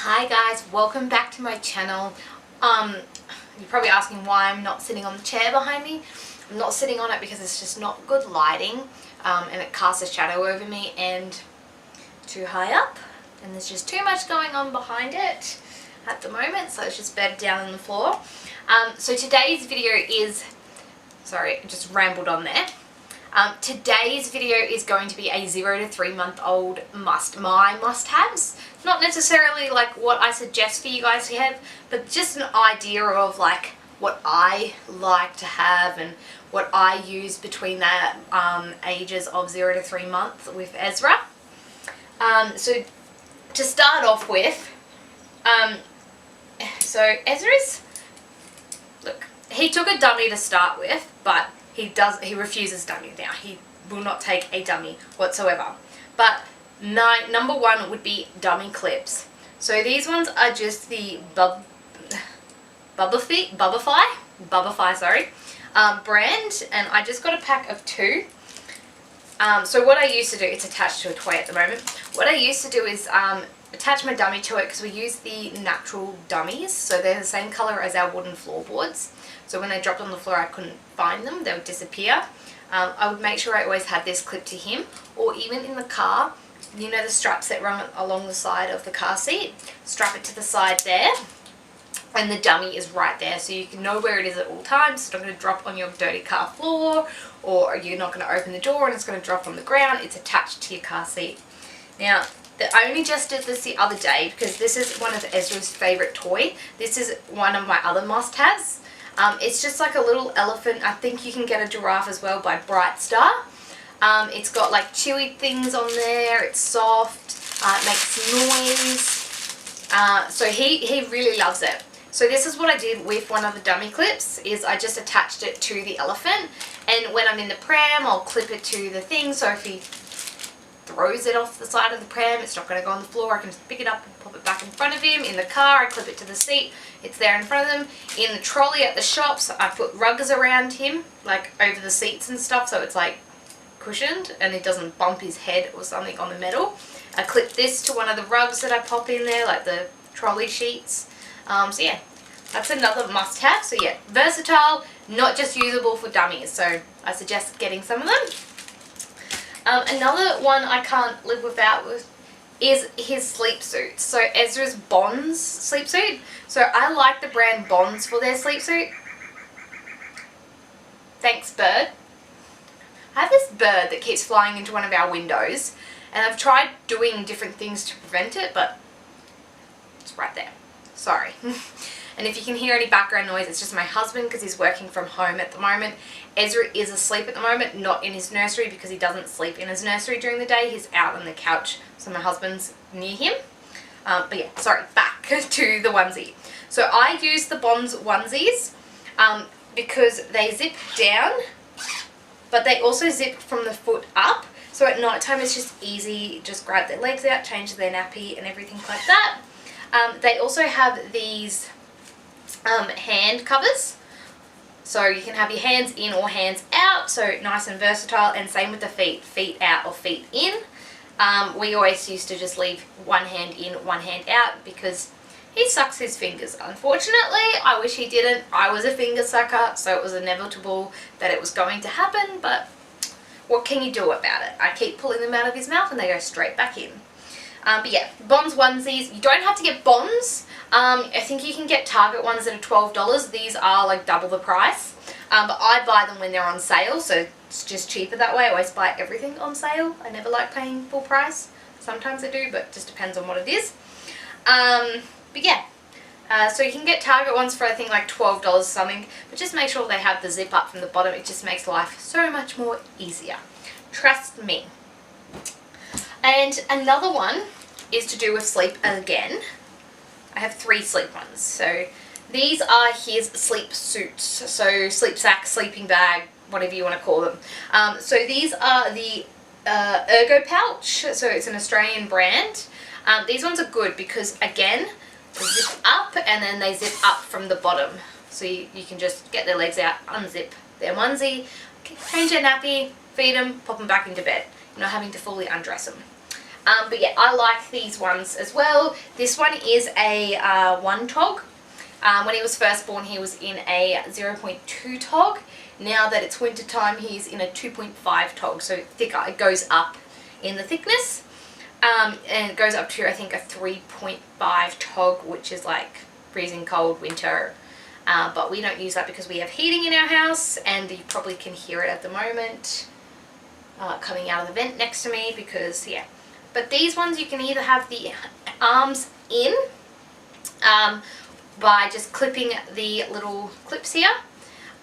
Hi guys, welcome back to my channel. You're probably asking why I'm not sitting on the chair behind me. I'm not sitting on it because it's just not good lighting, and it casts a shadow over me and too high up, and there's just too much going on behind it at the moment, so it's just better down on the floor. So today's video is, sorry, I just rambled on there. Today's video is going to be a 0 to 3 month old must-haves. Not necessarily like what I suggest for you guys to have, but just an idea of like what I like to have and what I use between that ages of 0 to 3 months with Ezra. So to start off with, so Ezra's, look, he took a dummy to start with, but he refuses dummy now. He will not take a dummy whatsoever. But number one would be dummy clips. So these ones are just the Bubify brand, and I just got a pack of 2. So what I used to do, it's attached to a toy at the moment. What I used to do is attach my dummy to it because we use the natural dummies, so they're the same color as our wooden floorboards. So when they dropped on the floor I couldn't find them, they would disappear. I would make sure I always had this clipped to him, or even in the car, you know the straps that run along the side of the car seat, strap it to the side there, and the dummy is right there, so you can know where it is at all times. It's not going to drop on your dirty car floor, or you're not going to open the door and it's going to drop on the ground. It's attached to your car seat. Now, I only just did this the other day because this is one of Ezra's favourite toy. This is one of my other must-haves. It's just like a little elephant. I think you can get a giraffe as well by Bright Star. It's got like chewy things on there. It's soft. It makes noise. So he really loves it. So this is what I did with one of the dummy clips, is I just attached it to the elephant, and when I'm in the pram I'll clip it to the thing, so if he throws it off the side of the pram it's not going to go on the floor. I can just pick it up and pop it back in front of him. In the car I clip it to the seat, it's there in front of them. In the trolley at the shops I put rugs around him, like over the seats and stuff, so it's like cushioned and it doesn't bump his head or something on the metal. I clip this to one of the rugs that I pop in there, like the trolley sheets. So yeah, that's another must-have. So yeah, versatile, not just usable for dummies, so I suggest getting some of them. Another one I can't live without is his sleep suit. So Ezra's Bonds sleep suit. So I like the brand Bonds for their sleep suit. Thanks, bird. I have this bird that keeps flying into one of our windows, and I've tried doing different things to prevent it, but it's right there. Sorry. And if you can hear any background noise, it's just my husband because he's working from home at the moment. Ezra is asleep at the moment, not in his nursery, because he doesn't sleep in his nursery during the day. He's out on the couch, so my husband's near him. But yeah, sorry, back to the onesie. So I use the Bonds onesies because they zip down, but they also zip from the foot up. So at night time it's just easy, just grab their legs out, change their nappy and everything like that. They also have these hand covers, so you can have your hands in or hands out, so nice and versatile. And same with the feet out or feet in. We always used to just leave one hand in, one hand out, because he sucks his fingers. Unfortunately, I wish he didn't. I was a finger sucker, so it was inevitable that it was going to happen, but what can you do about it? I keep pulling them out of his mouth and they go straight back in. But yeah, Bonds onesies. You don't have to get Bonds. I think you can get Target ones that are $12. These are like double the price. But I buy them when they're on sale, so it's just cheaper that way. I always buy everything on sale. I never like paying full price. Sometimes I do, but it just depends on what it is. But yeah, so you can get Target ones for I think like $12 or something. But just make sure they have the zip up from the bottom. It just makes life so much more easier. Trust me. And another one is to do with sleep again. I have 3 sleep ones. So these are his sleep suits. So Sleepsacks, sleeping bag, whatever you want to call them. So these are the ErgoPouch. So it's an Australian brand. These ones are good because again, they zip up and then they zip up from the bottom. So you can just get their legs out, unzip their onesie, change their nappy, feed them, pop them back into bed. You're not having to fully undress them. But yeah, I like these ones as well. This one is a 1 tog. When he was first born, he was in a 0.2 tog. Now that it's winter time, he's in a 2.5 tog, so thicker. It goes up in the thickness. And it goes up to, I think, a 3.5 tog, which is like freezing cold winter. But we don't use that because we have heating in our house, and you probably can hear it at the moment coming out of the vent next to me because, yeah. But these ones, you can either have the arms in by just clipping the little clips here.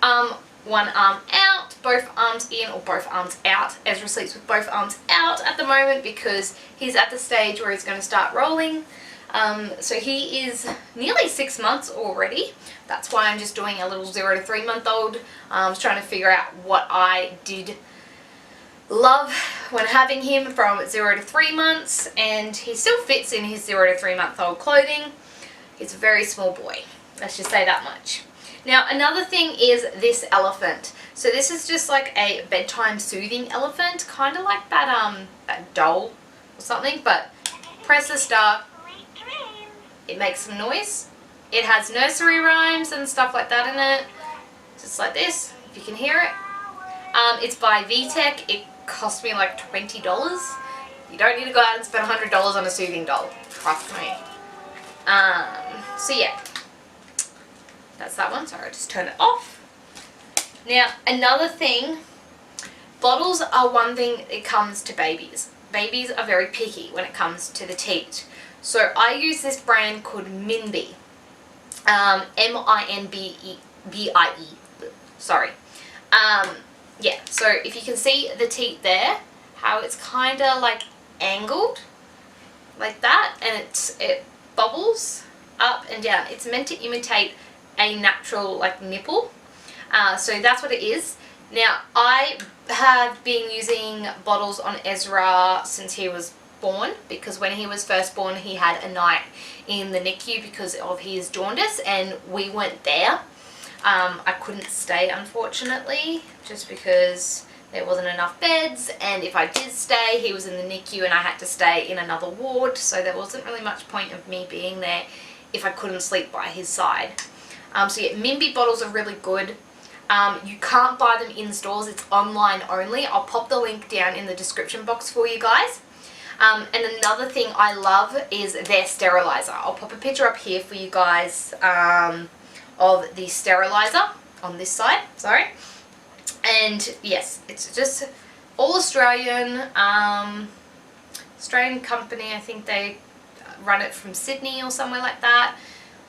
One arm out, both arms in, or both arms out. Ezra sleeps with both arms out at the moment because he's at the stage where he's going to start rolling. So he is nearly 6 months already. That's why I'm just doing a little 0 to 3 month old. I was trying to figure out what I did love when having him from 0 to 3 months, and he still fits in his 0 to 3 month old clothing. He's a very small boy. Let's just say that much. Now, another thing is this elephant. So this is just like a bedtime soothing elephant, kind of like that that doll or something, but press the start, it makes some noise. It has nursery rhymes and stuff like that in it, just like this, if you can hear it. It's by Vtech. It cost me like $20. You don't need to go out and spend $100 on a soothing doll, trust me. So yeah. That's that one. Sorry, I just turned it off. Now, another thing, bottles are one thing it comes to babies. Babies are very picky when it comes to the teat. So I use this brand called Minbie. M-I-N-B-I-E. Sorry. Yeah, so if you can see the teat there, how it's kind of like angled like that, and it bubbles up and down. It's meant to imitate a natural like nipple, so that's what it is. Now, I have been using bottles on Ezra since he was born, because when he was first born he had a night in the NICU because of his jaundice, and we weren't there. I couldn't stay, unfortunately, just because there wasn't enough beds, and if I did stay, he was in the NICU and I had to stay in another ward, so there wasn't really much point of me being there if I couldn't sleep by his side. So yeah, Minbie bottles are really good. You can't buy them in stores, it's online only. I'll pop the link down in the description box for you guys. And another thing I love is their sterilizer. I'll pop a picture up here for you guys of the sterilizer on this side, sorry. And yes, it's just all Australian, Australian company. I think they run it from Sydney or somewhere like that.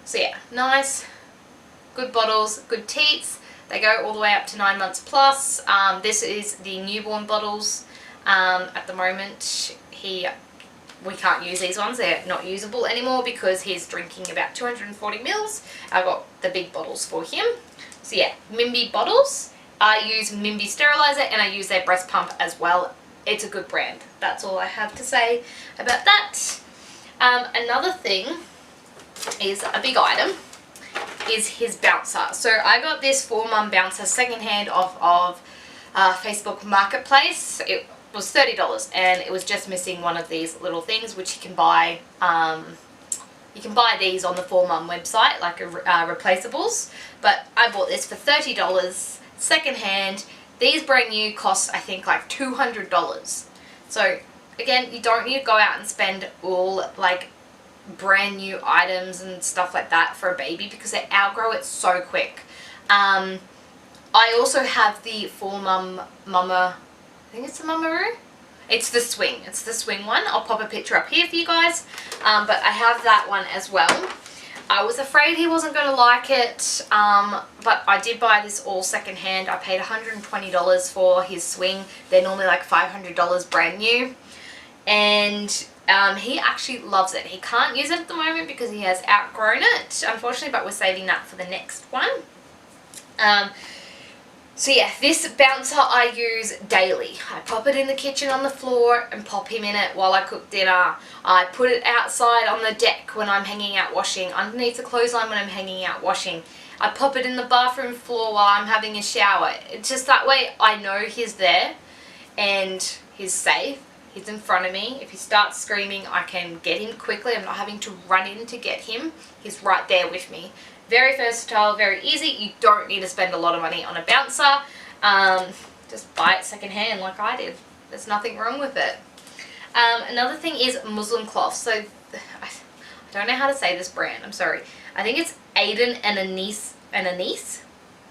So yeah, nice, good bottles, good teats. They go all the way up to 9 months plus. This is the newborn bottles. At the moment, we can't use these ones. They're not usable anymore because he's drinking about 240 mils. I've got the big bottles for him. So yeah, Minbie bottles. I use Minbie Steriliser and I use their breast pump as well. It's a good brand. That's all I have to say about that. Another thing is a big item is his bouncer. So I got this 4-mum bouncer secondhand off of Facebook Marketplace. It was $30 and it was just missing one of these little things, which you can buy. You can buy these on the 4Mum website, like replaceables. But I bought this for $30 secondhand. These brand new cost, I think, like $200. So again, you don't need to go out and spend all like brand new items and stuff like that for a baby because they outgrow it so quick. I also have the 4Mum Mama, I think it's the Mamaroo. It's the swing. It's the swing one. I'll pop a picture up here for you guys. But I have that one as well. I was afraid he wasn't going to like it, but I did buy this all secondhand. I paid $120 for his swing. They're normally like $500 brand new. And he actually loves it. He can't use it at the moment because he has outgrown it, unfortunately, but we're saving that for the next one. So yeah, this bouncer I use daily. I pop it in the kitchen on the floor and pop him in it while I cook dinner. I put it outside on the deck when I'm hanging out washing, underneath the clothesline when I'm hanging out washing. I pop it in the bathroom floor while I'm having a shower. It's just that way I know he's there and he's safe. He's in front of me. If he starts screaming, I can get him quickly. I'm not having to run in to get him. He's right there with me. Very versatile, very easy. You don't need to spend a lot of money on a bouncer. Just buy it secondhand like I did. There's nothing wrong with it. Another thing is muslin cloth. So I don't know how to say this brand. I'm sorry. I think it's Aden and Anais.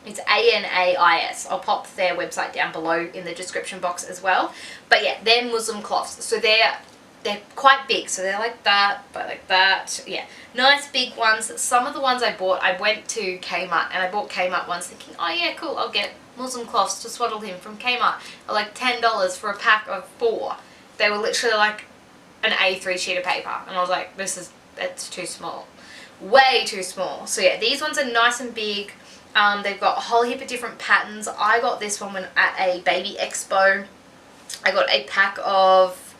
It's Anais. I'll pop their website down below in the description box as well. But yeah, they're muslin cloths. So they're quite big. So they're like that, but like that. Yeah, nice big ones. Some of the ones I bought, I went to Kmart and I bought Kmart ones thinking, oh yeah, cool, I'll get muslin cloths to swaddle him from Kmart. They're like $10 for a pack of 4. They were literally like an A3 sheet of paper. And I was like, that's too small. Way too small. So yeah, these ones are nice and big. They've got a whole heap of different patterns. I got this one when at a baby expo. I got a pack of,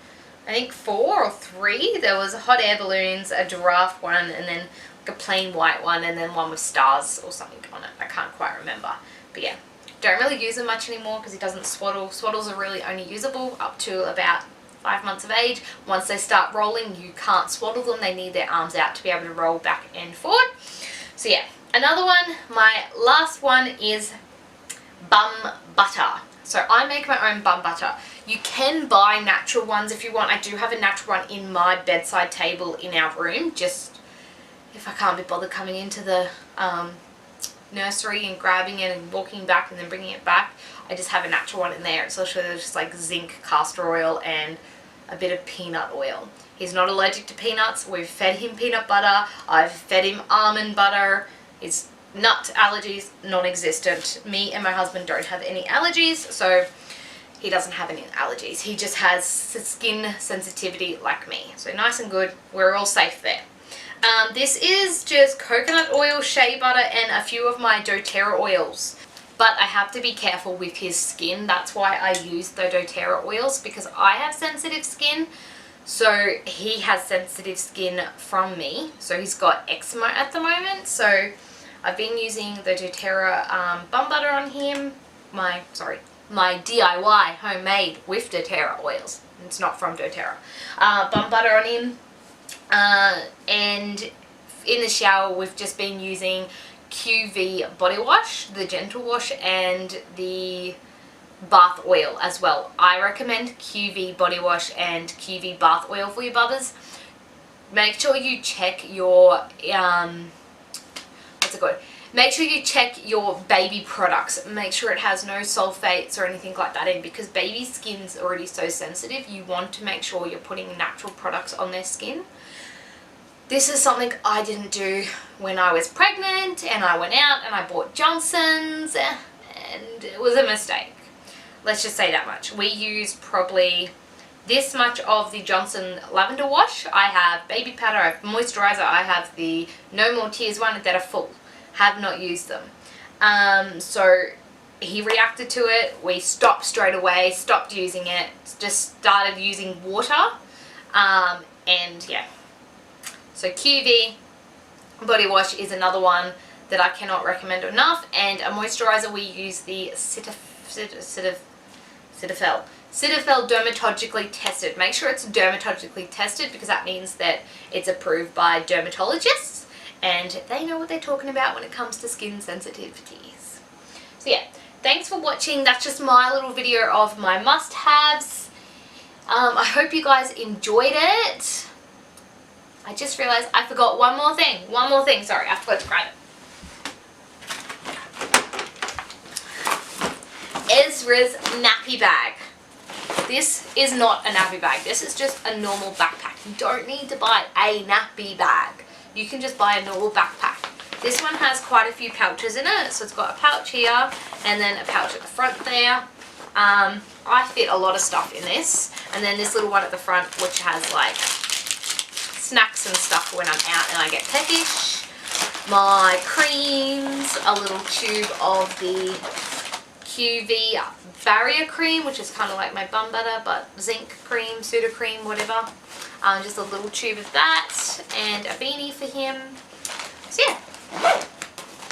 I think 4 or 3. There was hot air balloons, a giraffe one, and then like a plain white one, and then one with stars or something on it. I can't quite remember. But yeah, don't really use them much anymore because it doesn't swaddle. Swaddles are really only usable up to about 5 months of age. Once they start rolling, you can't swaddle them. They need their arms out to be able to roll back and forward. So yeah, another one, my last one is bum butter. So I make my own bum butter. You can buy natural ones if you want. I do have a natural one in my bedside table in our room, just if I can't be bothered coming into the nursery and grabbing it and walking back and then bringing it back. I just have a natural one in there. It's literally just like zinc, castor oil, and a bit of peanut oil. He's not allergic to peanuts. We've fed him peanut butter. I've fed him almond butter. His nut allergies, non-existent. Me and my husband don't have any allergies, so he doesn't have any allergies. He just has skin sensitivity like me. So nice and good. We're all safe there. This is just coconut oil, shea butter, and a few of my doTERRA oils. But I have to be careful with his skin. That's why I use the doTERRA oils, because I have sensitive skin. So he has sensitive skin from me. So he's got eczema at the moment. So I've been using the doTERRA bum butter on him. My DIY homemade with doTERRA oils. It's not from doTERRA. Bum butter on him. And in the shower we've just been using QV body wash, the gentle wash, and the bath oil as well. I recommend QV body wash and QV bath oil for your bubbers. Make sure you check your make sure you check your baby products. Make sure it has no sulfates or anything like that in, because baby skin's already so sensitive. You want to make sure you're putting natural products on their skin. This is something I didn't do when I was pregnant, and I went out and I bought Johnson's, and it was a mistake. Let's just say that much. We used probably this much of the Johnson lavender wash. I have baby powder, I have moisturizer, I have the No More Tears one that are full. Have not used them. So he reacted to it. We stopped straight away, stopped using it, just started using water, and yeah. So QV body wash is another one that I cannot recommend enough, and a moisturizer we use the Cetaphil dermatologically tested. Make sure it's dermatologically tested, because that means that it's approved by dermatologists and they know what they're talking about when it comes to skin sensitivities. So yeah, thanks for watching. That's just my little video of my must-haves. I hope you guys enjoyed it. I just realized I forgot one more thing. Sorry, I forgot to grab it. Ezra's nappy bag. This is not a nappy bag. This is just a normal backpack. You don't need to buy a nappy bag. You can just buy a normal backpack. This one has quite a few pouches in it. So it's got a pouch here and then a pouch at the front there. I fit a lot of stuff in this. And then this little one at the front, which has like snacks and stuff when I'm out and I get peckish. My creams, a little tube of the QV barrier cream, which is kind of like my bum butter, but zinc cream, soother cream, whatever. Just a little tube of that, and a beanie for him. So yeah,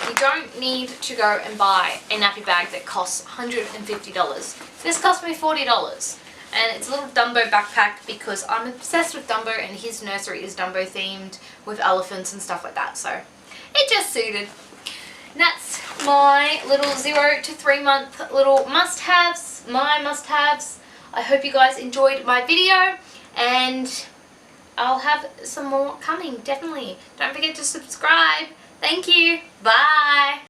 you don't need to go and buy a nappy bag that costs $150. This cost me $40. And it's a little Dumbo backpack because I'm obsessed with Dumbo and his nursery is Dumbo themed with elephants and stuff like that. So it just suited. And that's my little 0 to 3 month little must-haves, my must-haves. I hope you guys enjoyed my video, and I'll have some more coming, definitely. Don't forget to subscribe. Thank you. Bye.